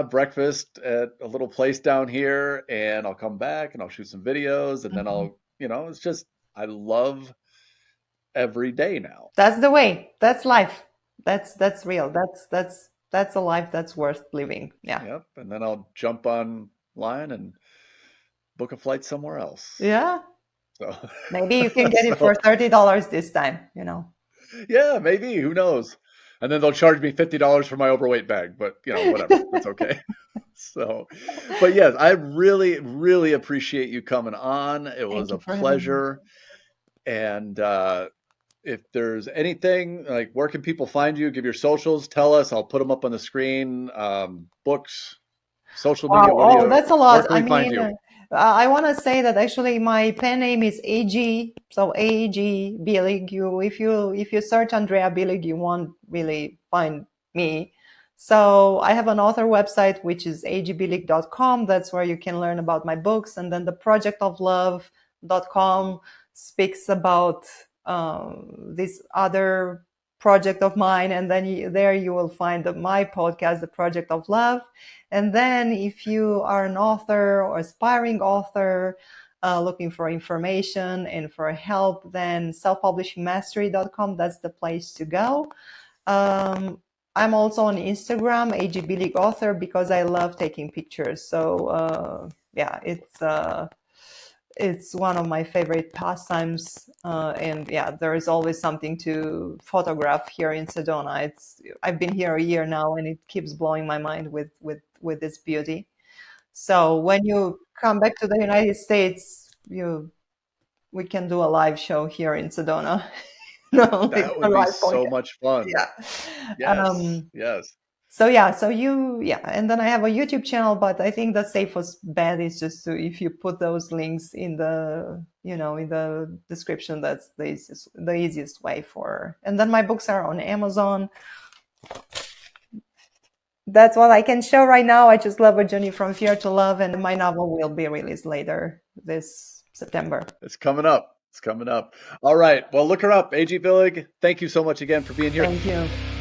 breakfast at a little place down here and I'll come back and I'll shoot some videos and then Mhm. it's just, I love every day now. That's the way. That's life. That's real. That's a life that's worth living. Yeah. Yep. And then I'll jump online and book a flight somewhere else. Yeah. So, Maybe you can get it for so $30 this time. yeah, maybe, who knows? And then they'll charge me $50 for my overweight bag, but whatever. That's okay. So, but yes, I really, really appreciate you coming on. It was Thank a you for having me. pleasure. And if there's anything, like, where can people find you? Give your socials, tell us. I'll put them up on the screen. Books, social media. Wow, oh, that's a Where lot. can I we find mean, you? I want to say that actually my pen name is AG, so AG Billig. If you search Andreea Billig, you won't really find me. So I have an author website which is agbillig.com. That's where you can learn about my books, and then the projectoflove.com speaks about this other project of mine, and then there you will find my podcast, The Project of Love. And then, if you are an author or aspiring author looking for information and for help, then selfpublishingmastery.com, that's the place to go. I'm also on Instagram, agbillig author, because I love taking pictures. So yeah, it's one of my favorite pastimes, and yeah, there is always something to photograph here in Sedona. I've been here a year now, and it keeps blowing my mind with its beauty. So when you come back to the United States, we can do a live show here in Sedona. No, it's That a would be live so podcast. much fun. Yeah. Yes, yes. So yeah, and then I have a YouTube channel, but I think the safest bet is just if you put those links in the in the description. That's the easiest way for. And then my books are on Amazon. That's what I can show right now. I just love A Journey from Fear to Love, and my novel will be released later this September. It's coming up. It's coming up. All right. Well, look her up, AG Billig. Thank you so much again for being here. Thank you.